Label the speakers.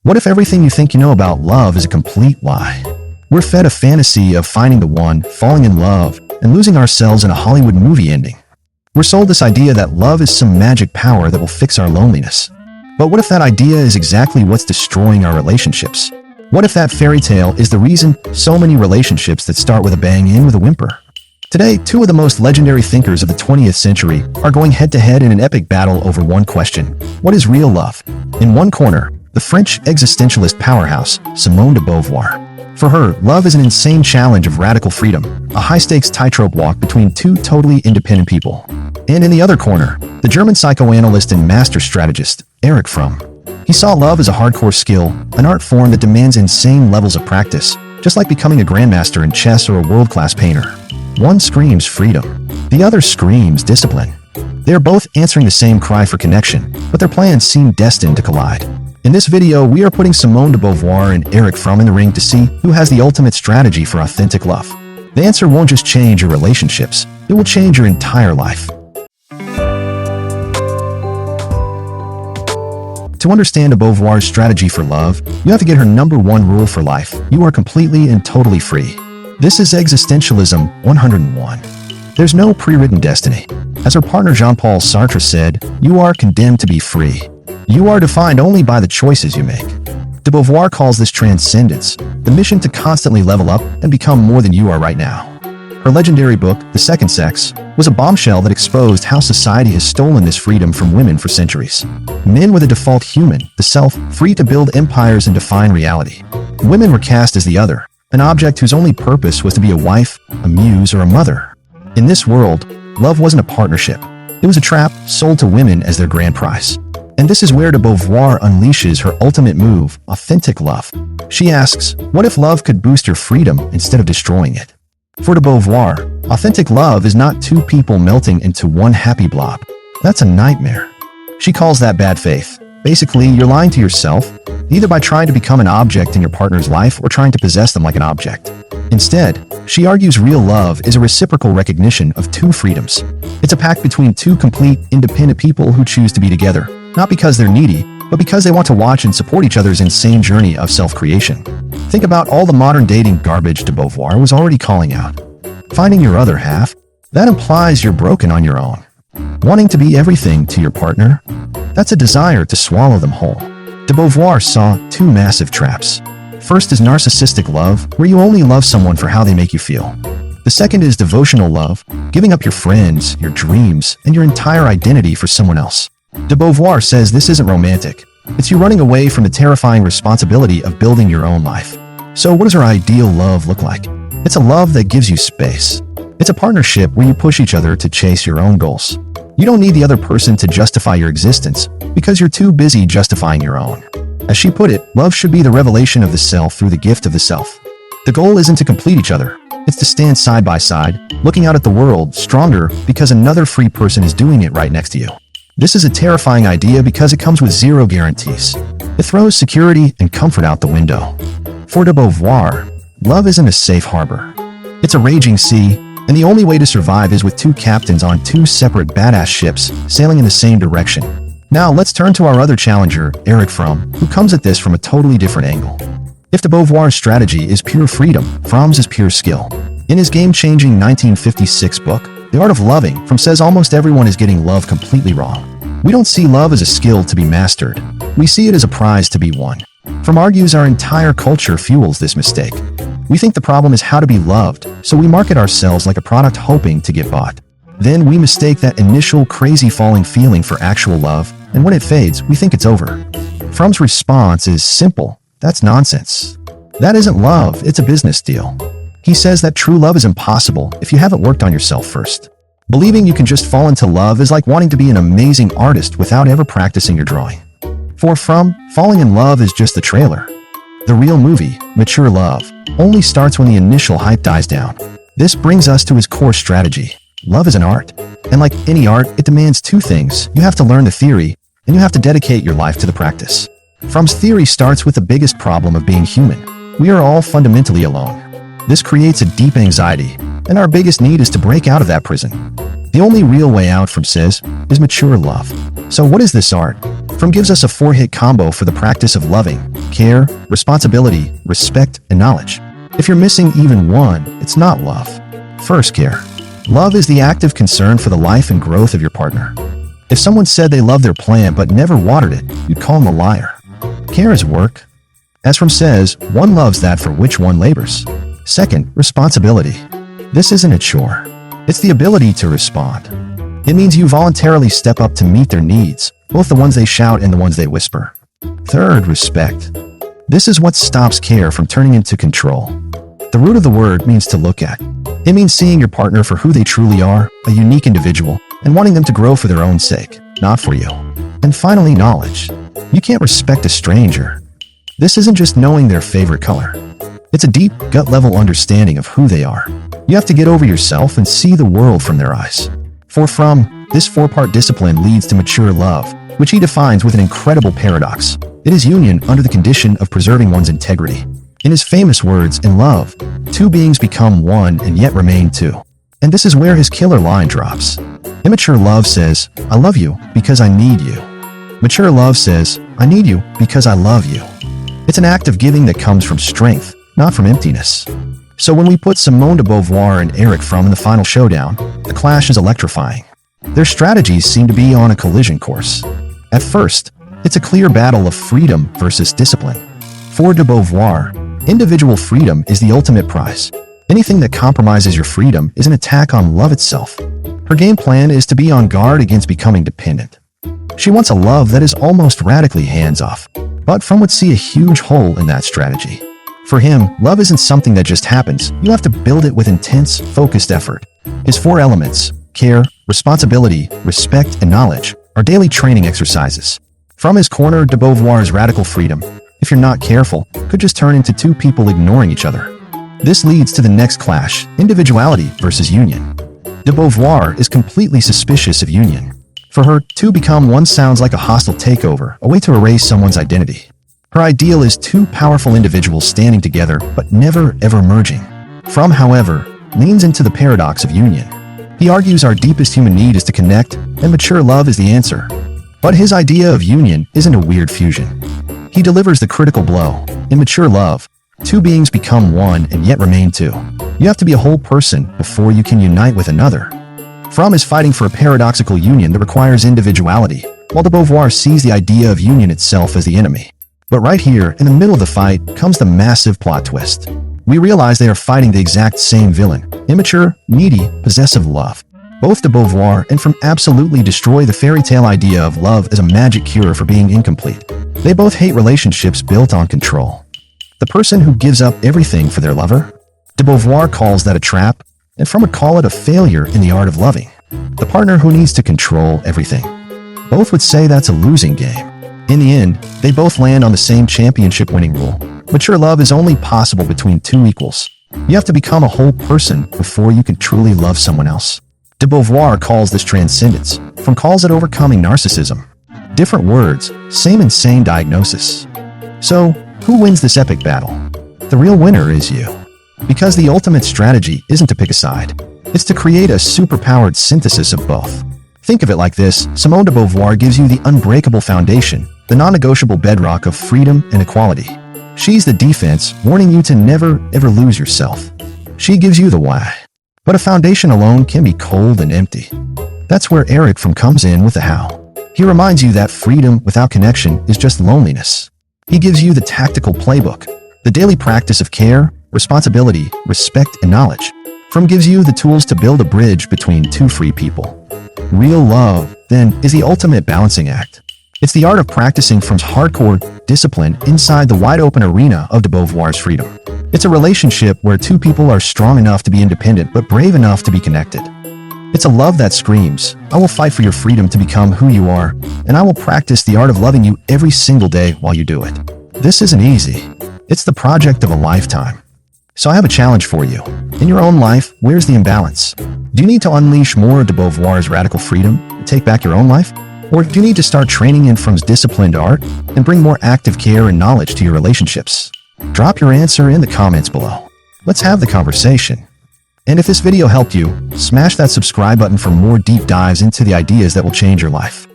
Speaker 1: What if everything you think you know about love is a complete lie? We're fed a fantasy of finding the one, falling in love, and losing ourselves in a Hollywood movie ending. We're sold this idea that love is some magic power that will fix our loneliness. But what if that idea is exactly what's destroying our relationships? What if that fairy tale is the reason so many relationships that start with a bang end with a whimper? Today, two of the most legendary thinkers of the 20th century are going head-to-head in an epic battle over one question: what is real love? In one corner, the French existentialist powerhouse, Simone de Beauvoir. For her, love is an insane challenge of radical freedom, a high-stakes tightrope walk between two totally independent people. And in the other corner, the German psychoanalyst and master strategist, Erich Fromm. He saw love as a hardcore skill, an art form that demands insane levels of practice, just like becoming a grandmaster in chess or a world-class painter. One screams freedom, the other screams discipline. They are both answering the same cry for connection, but their plans seem destined to collide. In this video, we are putting Simone de Beauvoir and Erich Fromm in the ring to see who has the ultimate strategy for authentic love. The answer won't just change your relationships, it will change your entire life. To understand de Beauvoir's strategy for love, you have to get her number one rule for life: you are completely and totally free. This is Existentialism 101. There's no pre-written destiny. As her partner Jean-Paul Sartre said, you are condemned to be free. You are defined only by the choices you make. De Beauvoir calls this transcendence, the mission to constantly level up and become more than you are right now. Her legendary book, The Second Sex, was a bombshell that exposed how society has stolen this freedom from women for centuries. Men were the default human, the self, free to build empires and define reality. Women were cast as the other, an object whose only purpose was to be a wife, a muse, or a mother. In this world, love wasn't a partnership. It was a trap sold to women as their grand prize. And this is where de Beauvoir unleashes her ultimate move, authentic love. She asks, what if love could boost your freedom instead of destroying it? For de Beauvoir, authentic love is not two people melting into one happy blob. That's a nightmare. She calls that bad faith. Basically, you're lying to yourself, either by trying to become an object in your partner's life or trying to possess them like an object. Instead, she argues real love is a reciprocal recognition of two freedoms. It's a pact between two complete, independent people who choose to be together, not because they're needy, but because they want to watch and support each other's insane journey of self-creation. Think about all the modern dating garbage de Beauvoir was already calling out. Finding your other half? That implies you're broken on your own. Wanting to be everything to your partner? That's a desire to swallow them whole. De Beauvoir saw two massive traps. First is narcissistic love, where you only love someone for how they make you feel. The second is devotional love, giving up your friends, your dreams, and your entire identity for someone else. De Beauvoir says this isn't romantic. It's you running away from the terrifying responsibility of building your own life. So what does her ideal love look like? It's a love that gives you space. It's a partnership where you push each other to chase your own goals. You don't need the other person to justify your existence because you're too busy justifying your own. As she put it, love should be the revelation of the self through the gift of the self. The goal isn't to complete each other. It's to stand side by side, looking out at the world, stronger because another free person is doing it right next to you. This is a terrifying idea because it comes with zero guarantees. It throws security and comfort out the window. For de Beauvoir, love isn't a safe harbor. It's a raging sea, and the only way to survive is with two captains on two separate badass ships sailing in the same direction. Now let's turn to our other challenger, Erich Fromm, who comes at this from a totally different angle. If de Beauvoir's strategy is pure freedom, Fromm's is pure skill. In his game-changing 1956 book, The Art of Loving, Fromm says almost everyone is getting love completely wrong. We don't see love as a skill to be mastered. We see it as a prize to be won. Fromm argues our entire culture fuels this mistake. We think the problem is how to be loved, so we market ourselves like a product hoping to get bought. Then we mistake that initial crazy falling feeling for actual love, and when it fades, we think it's over. Fromm's response is simple. That's nonsense. That isn't love, it's a business deal. He says that true love is impossible if you haven't worked on yourself first. Believing you can just fall into love is like wanting to be an amazing artist without ever practicing your drawing. For Fromm, falling in love is just the trailer. The real movie, mature love, only starts when the initial hype dies down. This brings us to his core strategy. Love is an art. And like any art, it demands two things. You have to learn the theory, and you have to dedicate your life to the practice. Fromm's theory starts with the biggest problem of being human. We are all fundamentally alone. This creates a deep anxiety, and our biggest need is to break out of that prison. The only real way out, Fromm says, is mature love. So what is this art? Fromm gives us a 4-hit combo for the practice of loving: care, responsibility, respect, and knowledge. If you're missing even one, it's not love. First, care. Love is the active concern for the life and growth of your partner. If someone said they loved their plant but never watered it, you'd call them a liar. Care is work. As Fromm says, one loves that for which one labors. Second, responsibility. This isn't a chore. It's the ability to respond. It means you voluntarily step up to meet their needs, both the ones they shout and the ones they whisper. Third, respect. This is what stops care from turning into control. The root of the word means to look at. It means seeing your partner for who they truly are, a unique individual, and wanting them to grow for their own sake, not for you. And finally, knowledge. You can't respect a stranger. This isn't just knowing their favorite color. It's a deep, gut-level understanding of who they are. You have to get over yourself and see the world from their eyes. For Fromm, this 4-part discipline leads to mature love, which he defines with an incredible paradox. It is union under the condition of preserving one's integrity. In his famous words, in love, two beings become one and yet remain two. And this is where his killer line drops. Immature love says, I love you because I need you. Mature love says, I need you because I love you. It's an act of giving that comes from strength, not from emptiness. So when we put Simone de Beauvoir and Erich Fromm in the final showdown, the clash is electrifying. Their strategies seem to be on a collision course. At first, it's a clear battle of freedom versus discipline. For de Beauvoir, individual freedom is the ultimate prize. Anything that compromises your freedom is an attack on love itself. Her game plan is to be on guard against becoming dependent. She wants a love that is almost radically hands-off. But Fromm would see a huge hole in that strategy. For him, love isn't something that just happens. You have to build it with intense, focused effort. His 4 elements, care, responsibility, respect, and knowledge, are daily training exercises. From his corner, de Beauvoir's radical freedom, if you're not careful, could just turn into 2 people ignoring each other. This leads to the next clash, individuality versus union. De Beauvoir is completely suspicious of union. For her, 2 become 1 sounds like a hostile takeover, a way to erase someone's identity. Her ideal is 2 powerful individuals standing together, but never ever merging. Fromm, however, leans into the paradox of union. He argues our deepest human need is to connect, and mature love is the answer. But his idea of union isn't a weird fusion. He delivers the critical blow. In mature love, 2 beings become 1 and yet remain 2. You have to be a whole person before you can unite with another. Fromm is fighting for a paradoxical union that requires individuality, while de Beauvoir sees the idea of union itself as the enemy. But right here, in the middle of the fight, comes the massive plot twist. We realize they are fighting the exact same villain: immature, needy, possessive love. Both de Beauvoir and Fromm absolutely destroy the fairy tale idea of love as a magic cure for being incomplete. They both hate relationships built on control. The person who gives up everything for their lover? De Beauvoir calls that a trap, and Fromm would call it a failure in the art of loving. The partner who needs to control everything. Both would say that's a losing game. In the end, they both land on the same championship-winning rule. Mature love is only possible between 2 equals. You have to become a whole person before you can truly love someone else. De Beauvoir calls this transcendence. Fromm calls it overcoming narcissism. Different words, same insane diagnosis. So, who wins this epic battle? The real winner is you. Because the ultimate strategy isn't to pick a side. It's to create a superpowered synthesis of both. Think of it like this: Simone de Beauvoir gives you the unbreakable foundation, the non-negotiable bedrock of freedom and equality. She's the defense, warning you to never, ever lose yourself. She gives you the why. But a foundation alone can be cold and empty. That's where Erich Fromm comes in with the how. He reminds you that freedom without connection is just loneliness. He gives you the tactical playbook, the daily practice of care, responsibility, respect, and knowledge. Fromm gives you the tools to build a bridge between 2 free people. Real love, then, is the ultimate balancing act. It's the art of practicing Fromm's hardcore discipline inside the wide-open arena of de Beauvoir's freedom. It's a relationship where 2 people are strong enough to be independent but brave enough to be connected. It's a love that screams, I will fight for your freedom to become who you are, and I will practice the art of loving you every single day while you do it. This isn't easy. It's the project of a lifetime. So I have a challenge for you. In your own life, where's the imbalance? Do you need to unleash more of de Beauvoir's radical freedom and take back your own life? Or do you need to start training in Fromm's disciplined art and bring more active care and knowledge to your relationships? Drop your answer in the comments below. Let's have the conversation. And if this video helped you, smash that subscribe button for more deep dives into the ideas that will change your life.